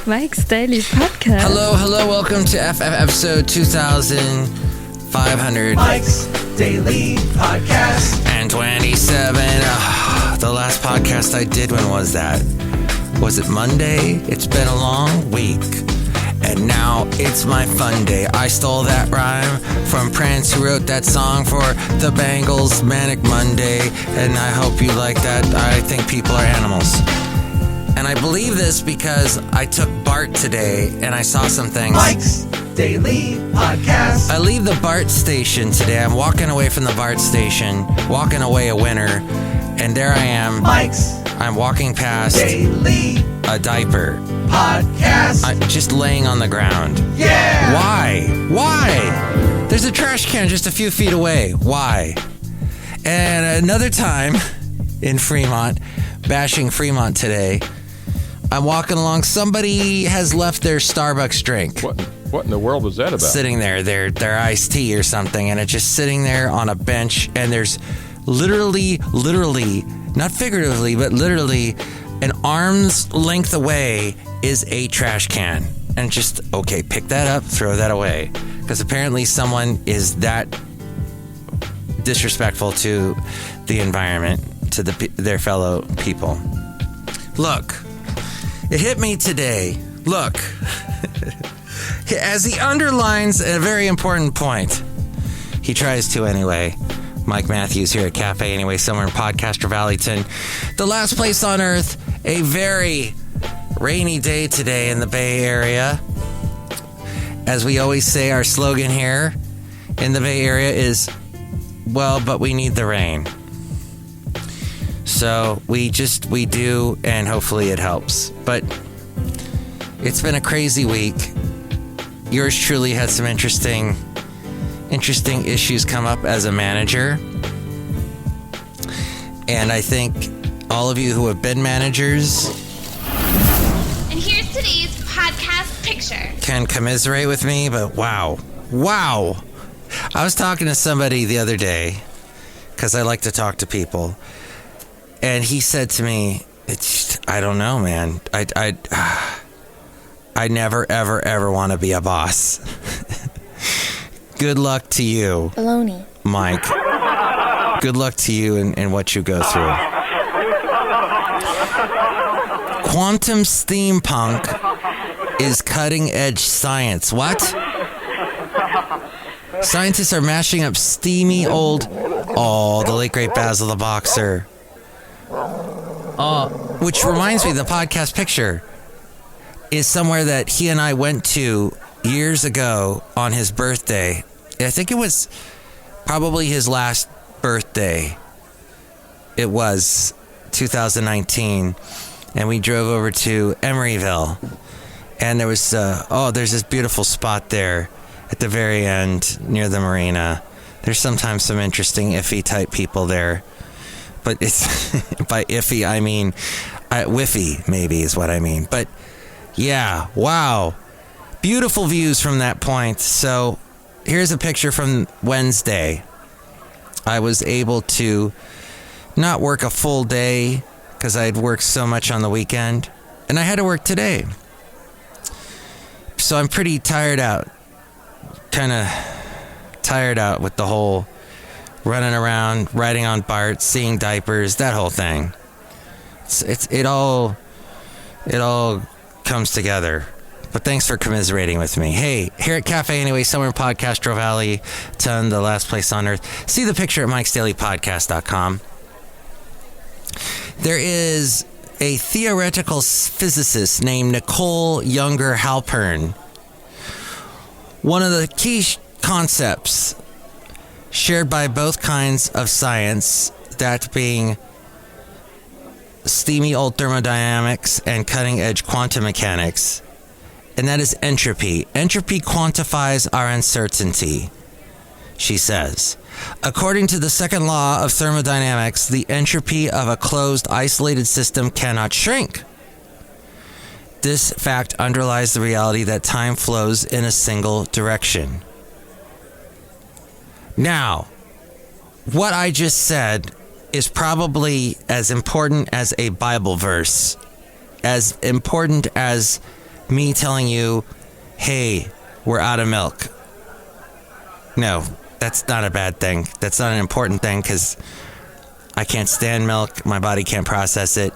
Mike's Daily Podcast. Hello, welcome to FF episode 2500. Mike's Daily Podcast. And 27. The last podcast I did, when was that? Was it Monday? It's been a long week. And now it's my fun day. I stole that rhyme from Prince, who wrote that song for the Bangles, Manic Monday. And I hope you like that. I think people are animals. And I believe this because I took BART today and I saw some things. Mike's Daily Podcast. I leave the BART station today. I'm walking away from the BART station, walking away a winner. And there I am. I'm walking past Daily a diaper. Podcast. Just laying on the ground. Yeah. Why? There's a trash can just a few feet away. Why? And another time in Fremont, bashing Fremont today, I'm walking along. Somebody has left their Starbucks drink. What in the world was that about? Sitting there, their iced tea or something, and it's just sitting there on a bench, and there's literally, not figuratively, but literally, an arm's length away is a trash can. And just, okay, pick that up, throw that away. Because apparently someone is that disrespectful to the environment, to their fellow people. Look, it hit me today. Look, as he underlines a very important point, he tries to anyway. Mike Matthews here at Cafe Anyway, somewhere in Podcaster Valentino. The last place on earth, a very rainy day today in the Bay Area. As we always say, our slogan here in the Bay Area is, well, but we need the rain. So we do, and hopefully it helps. But it's been a crazy week. Yours truly had some interesting issues come up as a manager. And I think all of you who have been managers, and here's today's podcast picture, can commiserate with me, but wow. I was talking to somebody the other day, because I like to talk to people, and he said to me, I don't know, man. I never, ever want to be a boss. Good luck to you. Baloney. Mike. Good luck to you in what you go through. Quantum steampunk is cutting edge science. What? Scientists are mashing up steamy old... Oh, the late great Basil the Boxer. Which reminds me, the podcast picture is somewhere that he and I went to years ago on his birthday. I think it was probably his last birthday. It was 2019. And we drove over to Emeryville. And there was, there's this beautiful spot there at the very end near the marina. There's sometimes some interesting iffy type people there. But it's, by iffy, I mean, whiffy maybe is what I mean. But yeah, wow. Beautiful views from that point. So here's a picture from Wednesday. I was able to not work a full day because I had worked so much on the weekend. And I had to work today. So I'm pretty tired out. Kind of tired out with the whole running around, riding on BART, seeing diapers, that whole thing. It all comes together. But thanks for commiserating with me. Hey, here at Cafe Anyway, somewhere in Podcastro Valley, ton, the last place on earth. See the picture at MikesDailyPodcast.com. There is a theoretical physicist named Nicole Younger Halpern. One of the key concepts shared by both kinds of science, that being steamy old thermodynamics and cutting-edge quantum mechanics, and that is entropy. Entropy quantifies our uncertainty, she says. According to the second law of thermodynamics, the entropy of a closed, isolated system cannot shrink. This fact underlies the reality that time flows in a single direction. Now, what I just said is probably as important as a Bible verse, as important as me telling you, hey, we're out of milk. No, that's not a bad thing. That's not an important thing because I can't stand milk. My body can't process it.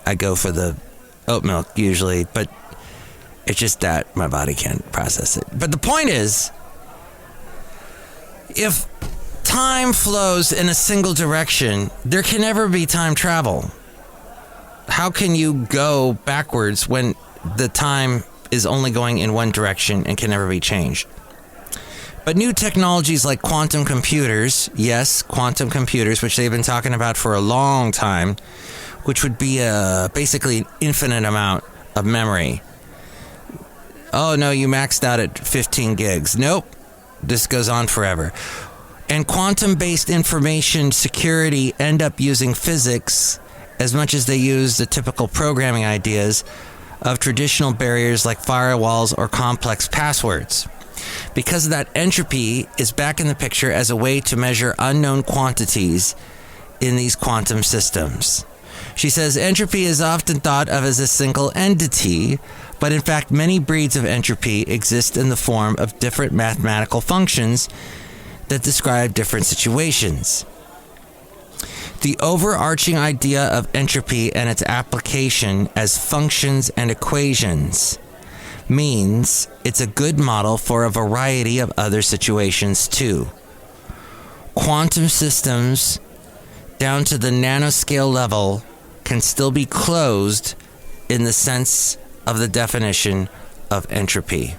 I go for the oat milk usually, but it's just that my body can't process it. But the point is, if time flows in a single direction, there can never be time travel. How can you go backwards when the time is only going in one direction and can never be changed? But new technologies like quantum computers, yes, quantum computers, which they've been talking about for a long time, which would be basically an infinite amount of memory. Oh, no, you maxed out at 15 gigs. Nope, this goes on forever. And quantum-based information security end up using physics as much as they use the typical programming ideas of traditional barriers like firewalls or complex passwords. Because of that, entropy is back in the picture as a way to measure unknown quantities in these quantum systems. She says entropy is often thought of as a single entity, but in fact many breeds of entropy exist in the form of different mathematical functions that describe different situations. The overarching idea of entropy and its application as functions and equations means it's a good model for a variety of other situations too. Quantum systems, down to the nanoscale level, can still be closed in the sense of the definition of entropy.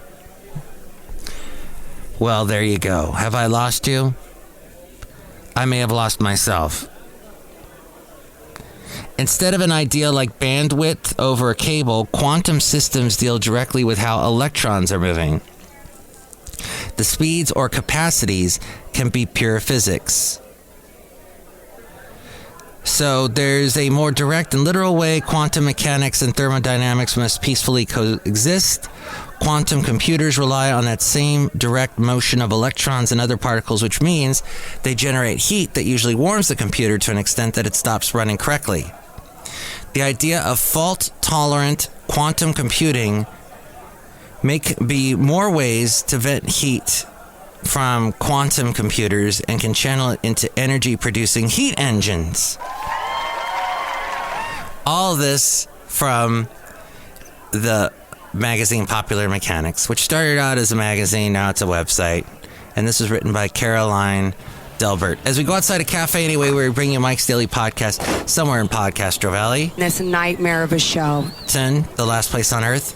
Well, there you go. Have I lost you? I may have lost myself. Instead of an idea like bandwidth over a cable, quantum systems deal directly with how electrons are moving. The speeds or capacities can be pure physics. So there's a more direct and literal way quantum mechanics and thermodynamics must peacefully coexist. Quantum computers rely on that same direct motion of electrons and other particles, which means they generate heat that usually warms the computer to an extent that it stops running correctly. The idea of fault-tolerant quantum computing may be more ways to vent heat from quantum computers and can channel it into energy-producing heat engines. All this from the magazine Popular Mechanics, which started out as a magazine, now it's a website. And this was written by Caroline Delbert. As we go outside a cafe anyway, we're bringing you Mike's Daily Podcast somewhere in Podcastro Valley. It's a nightmare of a show. 10, the last place on Earth.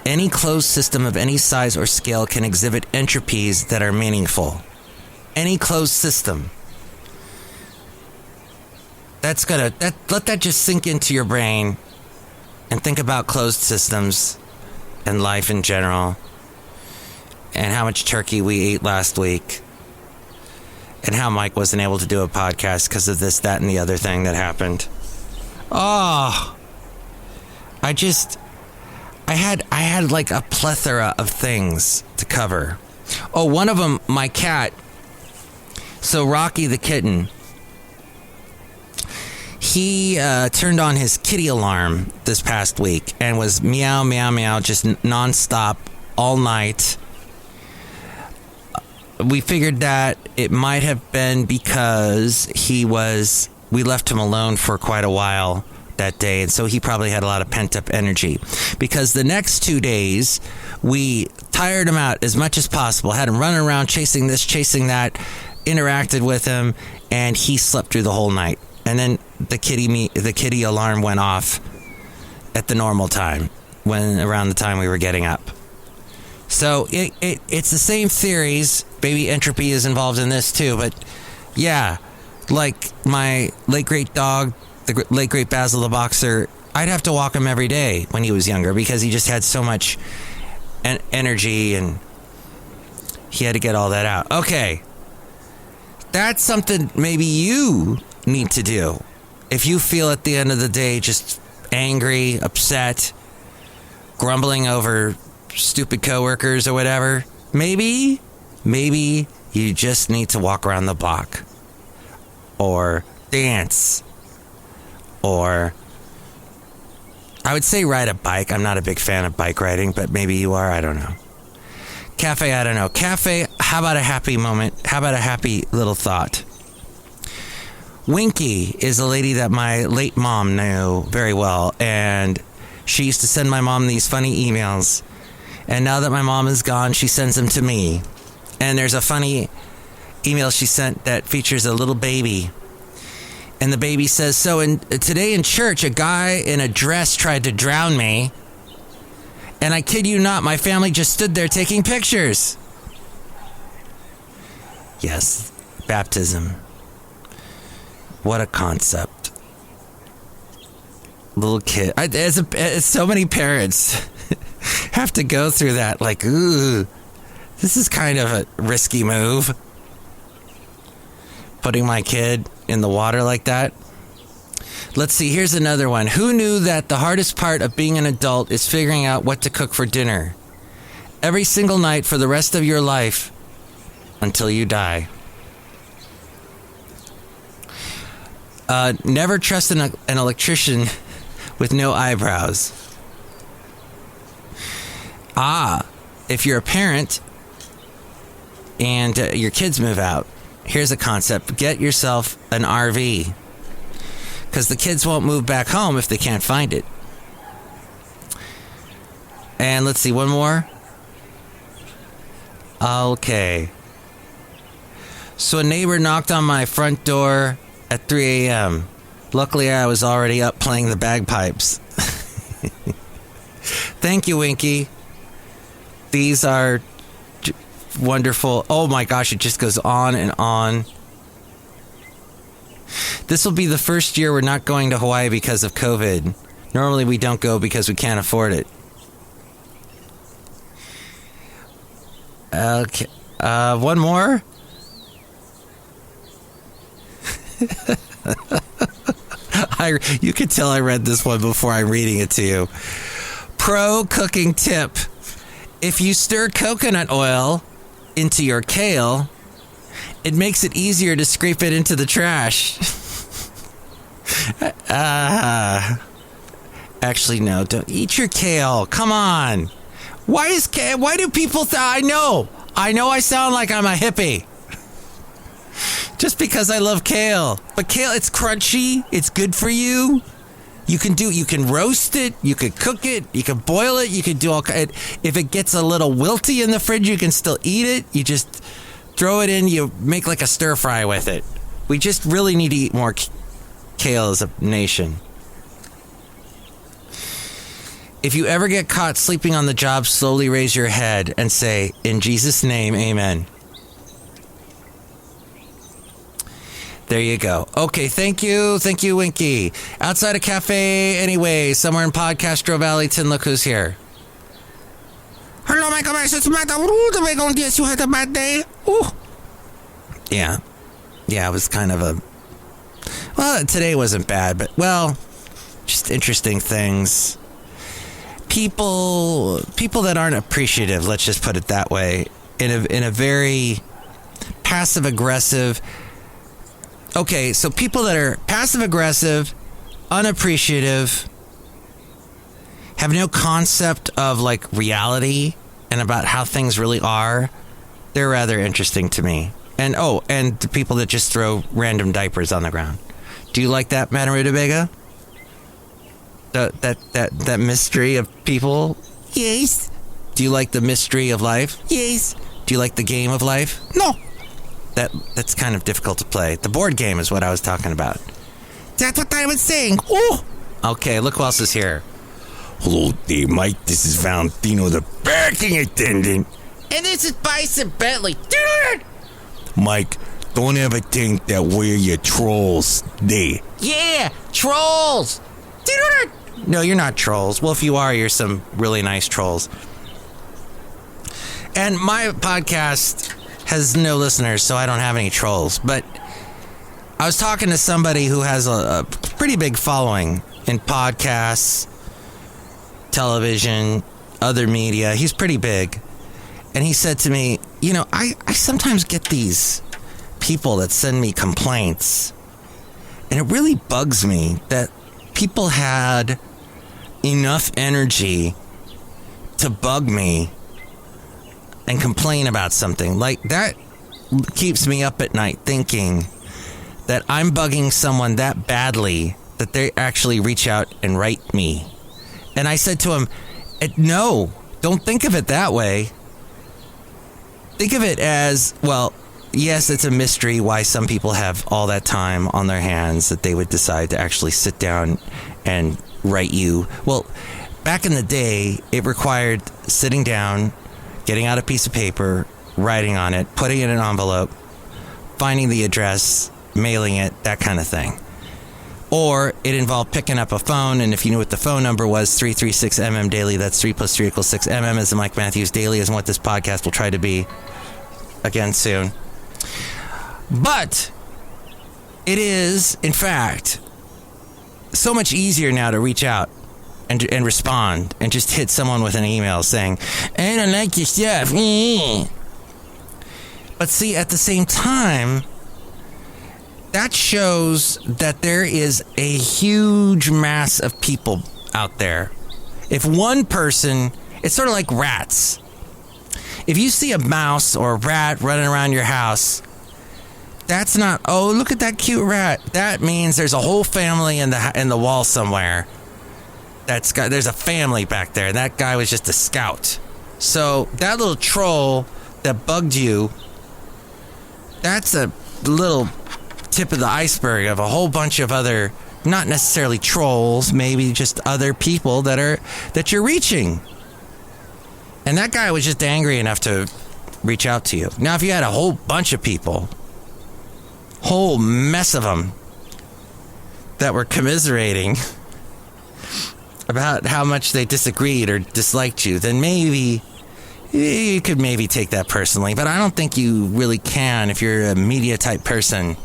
Any closed system of any size or scale can exhibit entropies that are meaningful. Any closed system. Let that just sink into your brain and think about closed systems and life in general and how much turkey we ate last week and how Mike wasn't able to do a podcast because of this, that, and the other thing that happened. Oh, I had like a plethora of things to cover. Oh, one of them, my cat. So Rocky the kitten, he turned on his kitty alarm this past week and was meow, meow, meow, just nonstop all night. We figured that it might have been because we left him alone for quite a while that day, and so he probably had a lot of pent-up energy. Because the next 2 days, we tired him out as much as possible, had him running around chasing this, chasing that, interacted with him, and he slept through the whole night. And then the kitty alarm went off at the normal time, around the time we were getting up. So it's the same theories. Maybe entropy is involved in this too, but yeah, like my late great dog, the late great Basil the Boxer, I'd have to walk him every day when he was younger because he just had so much energy and he had to get all that out. Okay, that's something maybe you need to do. If you feel at the end of the day just angry, upset, grumbling over stupid coworkers or whatever, maybe you just need to walk around the block. or dance, or I would say ride a bike. I'm not a big fan of bike riding, but maybe you are. I don't know. Cafe, I don't know. Cafe, how about a happy moment? How about a happy little thought? Winky is a lady that my late mom knew very well, and she used to send my mom these funny emails. And now that my mom is gone, she sends them to me. And there's a funny email she sent that features a little baby. And the baby says, so today in church, a guy in a dress tried to drown me. And I kid you not, my family just stood there taking pictures. Yes, baptism. What a concept. Little kid. As so many parents have to go through that. Like, ooh, this is kind of a risky move. Putting my kid in the water like that. Let's see, here's another one. Who knew that the hardest part of being an adult is figuring out what to cook for dinner? Every single night for the rest of your life until you die. Never trust an electrician with no eyebrows. If you're a parent and your kids move out, here's a concept. Get yourself an RV. Because the kids won't move back home if they can't find it. And let's see, one more. Okay. So a neighbor knocked on my front door at 3 a.m. Luckily, I was already up playing the bagpipes. Thank you, Winky. These are wonderful. Oh my gosh, it just goes on and on. This will be the first year we're not going to Hawaii because of COVID. Normally we don't go because we can't afford it. Okay. One more? You can tell I read this one before I'm reading it to you. Pro cooking tip. If you stir coconut oil into your kale, it makes it easier to scrape it into the trash. Actually, no, don't eat your kale. Come on. Why do people I know I sound like I'm a hippie. Just because I love kale. But kale, it's crunchy. It's good for you. You can roast it, you could cook it, you can boil it, you can do all kind. If it gets a little wilty in the fridge, you can still eat it. You just throw it in, you make like a stir fry with it. We just really need to eat more kale as a nation. If you ever get caught sleeping on the job, slowly raise your head and say, in Jesus' name, amen. There you go. Okay, thank you, Winky. Outside a cafe, anyway, somewhere in Podcastro Valleyton, look who's here. Hello, my gosh, it's Madame Rootabega. Yes, you had a bad day. Ooh. Yeah, it was kind of a... Well, today wasn't bad, but, well, just interesting things. People that aren't appreciative, let's just put it that way, in a very passive-aggressive... Okay, so people that are passive-aggressive, unappreciative, have no concept of, like, reality and about how things really are, they're rather interesting to me. And the people that just throw random diapers on the ground. Do you like that, Madame Rootabega? That mystery of people? Yes. Do you like the mystery of life? Yes. Do you like the game of life? No. That's kind of difficult to play. The board game is what I was talking about. That's what I was saying. Oh. Okay, look who else is here. Hello there, Mike. This is Valentino, the parking attendant. And this is Bison Bentley. Mike, don't ever think that we're your trolls there. Yeah, trolls. No, you're not trolls. Well, if you are, you're some really nice trolls. And my podcast has no listeners, so I don't have any trolls. But I was talking to somebody who has a pretty big following in podcasts, television, other media. He's pretty big. And he said to me, I sometimes get these people that send me complaints And it really bugs me that people had enough energy to bug me and complain about something. Like, that keeps me up at night thinking that I'm bugging someone that badly that they actually reach out and write me. And I said to him, no, don't think of it that way. Think of it as, well, yes, it's a mystery why some people have all that time on their hands that they would decide to actually sit down and write you. Well, back in the day, it required sitting down, getting out a piece of paper, writing on it, putting it in an envelope, finding the address, mailing it, that kind of thing. Or it involved picking up a phone, and if you knew what the phone number was, 336MM Daily, that's 3 plus 3 equals 6. MM is the Mike Matthews Daily, is what this podcast will try to be again soon. But it is, in fact, so much easier now to reach out and respond and just hit someone with an email saying, I don't like your stuff. But see, at the same time, that shows that there is a huge mass of people out there. If one person, it's sort of like rats. If you see a mouse or a rat running around your house, that's not, oh, look at that cute rat. That means there's a whole family in the wall somewhere. There's a family back there. That guy was just a scout. So that little troll that bugged you, that's a little tip of the iceberg of a whole bunch of other, not necessarily trolls, maybe just other people that you're reaching. And that guy was just angry enough to reach out to you. Now, if you had a whole bunch of people, whole mess of them, that were commiserating about how much they disagreed or disliked you, then maybe you could maybe take that personally. But I don't think you really can if you're a media type person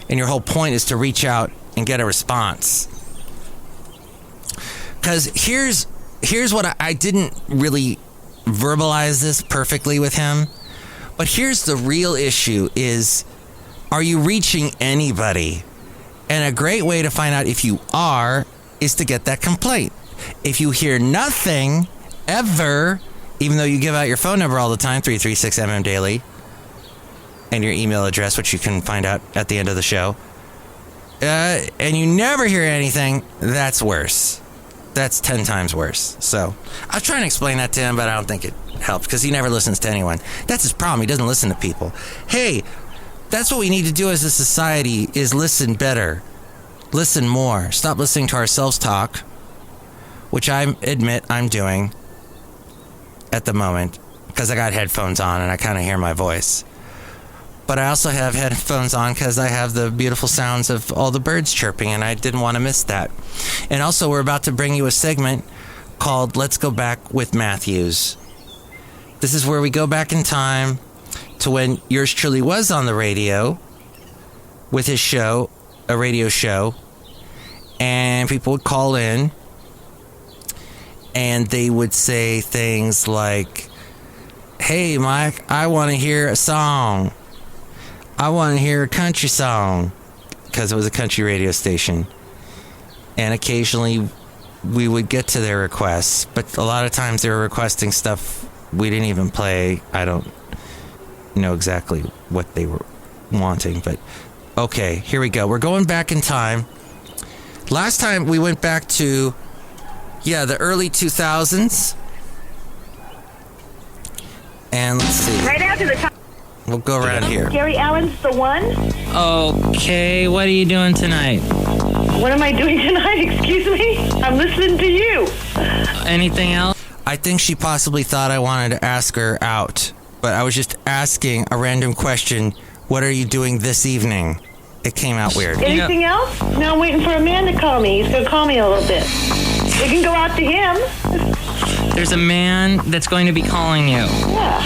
and your whole point is to reach out and get a response. Because here's what I didn't really verbalize this perfectly with him, but here's the real issue is, are you reaching anybody? And a great way to find out if you are is to get that complaint. If you hear nothing ever, even though you give out your phone number all the time, 336MM Daily, and your email address, which you can find out at the end of the show, and you never hear anything, that's worse. That's 10 times worse. So I was trying to explain that to him, but I don't think it helped because he never listens to anyone. That's his problem. He doesn't listen to people. Hey, that's what we need to do as a society, is listen better. Listen more. Stop listening to ourselves talk, which I admit I'm doing at the moment because I got headphones on and I kind of hear my voice. But I also have headphones on because I have the beautiful sounds of all the birds chirping, and I didn't want to miss that. And also, we're about to bring you a segment called Let's Go Back with Matthews. This is where we go back in time to when yours truly was on the radio with his show, a radio show, and people would call in and they would say things like, hey, Mike, I want to hear a song. I want to hear a country song, because it was a country radio station. And occasionally we would get to their requests, but a lot of times they were requesting stuff we didn't even play. I don't know exactly what they were wanting, but okay, here we go. We're going back in time. Last time we went back to, the early 2000s. And let's see. Right after the time. We'll go around here. Gary Allen's the one? Okay, what are you doing tonight? What am I doing tonight? Excuse me? I'm listening to you. Anything else? I think she possibly thought I wanted to ask her out, but I was just asking a random question. What are you doing this evening? It came out weird. Anything else? No, I'm waiting for a man to call me. He's going to call me in a little bit. We can go out to him. There's a man that's going to be calling you. Yeah.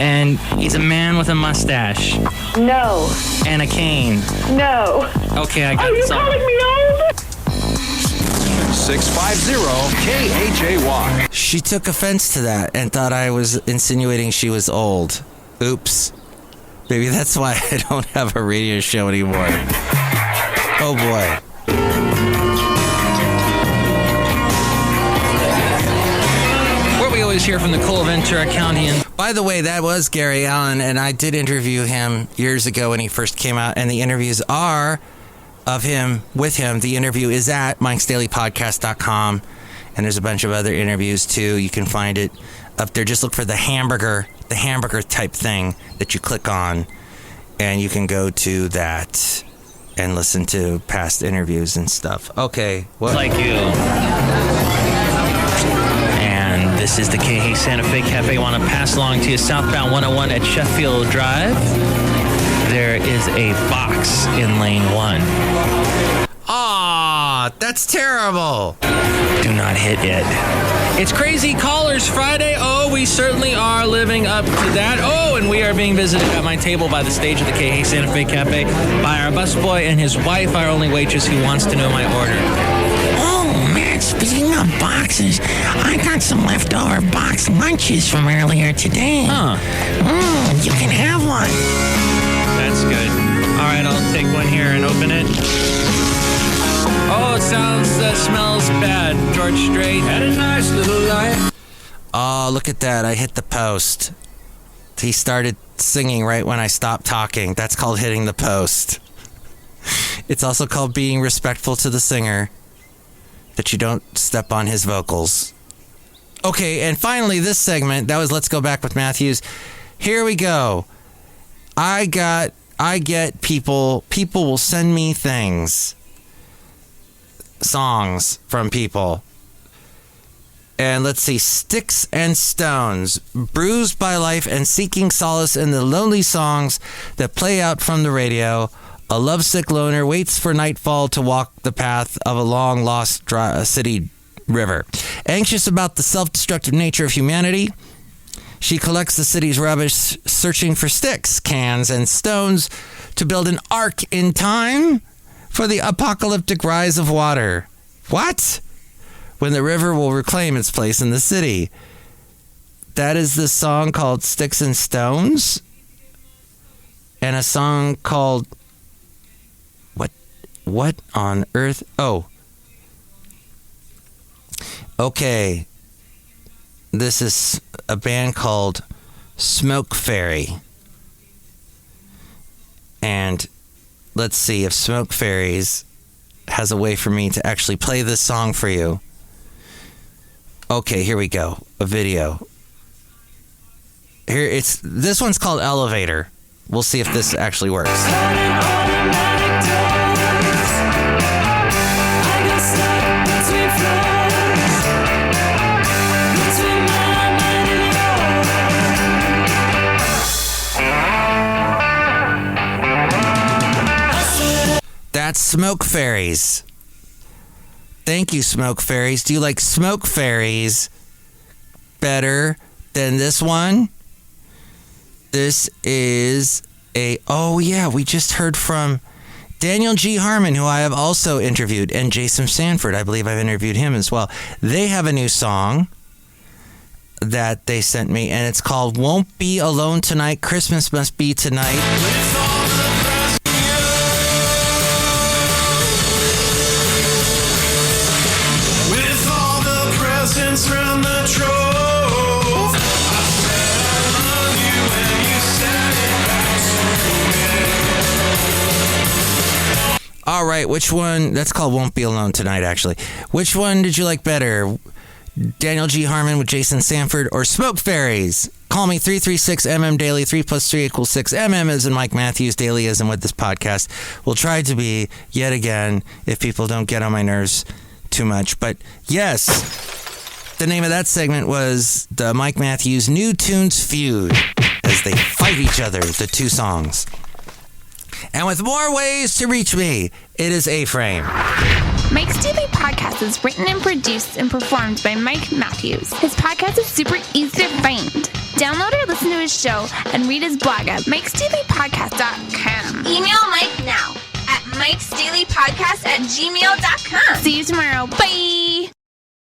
And he's a man with a mustache. No. And a cane. No. Okay, I got Are you some. calling me old? 650 KHAY. She took offense to that and thought I was insinuating she was old. Oops. Maybe that's why I don't have a radio show anymore. Oh boy. Where we always hear from Nicole Ventura County. And by the way, that was Gary Allen, and I did interview him years ago when he first came out, and the interviews are of him, with him. The interview is at MikesDailyPodcast.com, and there's a bunch of other interviews too. You can find it up there. Just look for the hamburger type thing that you click on, and you can go to that and listen to past interviews and stuff. Okay. What? Like you. And this is the KH Santa Fe Cafe. I want to pass along to you southbound 101 at Sheffield Drive. There is a box in lane 1. Aw, that's terrible. Do not hit it. It's Crazy Callers Friday. Oh, we certainly are living up to that. Oh, and we are being visited at my table by the stage of the KH Santa Fe Cafe by our busboy and his wife, our only waitress, who wants to know my order. Oh, Matt, speaking of boxes, I got some leftover box lunches from earlier today. Huh. You can have one. That's good. All right, I'll take one here and open it. Oh, it smells bad. George Strait had a nice little life. Oh, look at that. I hit the post. He started singing right when I stopped talking. That's called hitting the post. It's also called being respectful to the singer, that you don't step on his vocals. Okay, and finally, this segment, that was Let's Go Back with Matthews. Here we go. I get people will send me things. Songs from people. And let's see. Sticks and Stones, bruised by life and seeking solace in the lonely songs that play out from the radio. A lovesick loner waits for nightfall to walk the path of a long lost city river. Anxious about the self-destructive nature of humanity, she collects the city's rubbish, searching for sticks, cans, and stones to build an ark in time for the apocalyptic rise of water. What? When the river will reclaim its place in the city. That is the song called Sticks and Stones. And a song called... What on earth? Oh. Okay. This is a band called Smoke Fairy. And let's see if Smoke Fairies has a way for me to actually play this song for you. Okay, here we go. A video. This one's called Elevator. We'll see if this actually works. That's Smoke Fairies. Thank you, Smoke Fairies. Do you like Smoke Fairies better than this one? This is we just heard from Daniel G. Harmon, who I have also interviewed, and Jason Sanford. I believe I've interviewed him as well. They have a new song that they sent me, and it's called Won't Be Alone Tonight, Christmas Must Be Tonight. Round the trove, I sat on you and you sat it back to me. All right, which one? That's called Won't Be Alone Tonight, actually. Which one did you like better? Daniel G. Harmon with Jason Sanford or Smoke Fairies? Call me 336-MM Daily. 3 + 3 = 6. MM as in Mike Matthews. Daily as in with this podcast. We'll try to be, yet again, if people don't get on my nerves too much. But yes... The name of that segment was the Mike Matthews New Tunes Feud, as they fight each other, the two songs. And with more ways to reach me, it is A-Frame. Mike's Daily Podcast is written and produced and performed by Mike Matthews. His podcast is super easy to find. Download or listen to his show and read his blog at MikesDailyPodcast.com. Email Mike now at MikesDailyPodcast@gmail.com. See you tomorrow. Bye!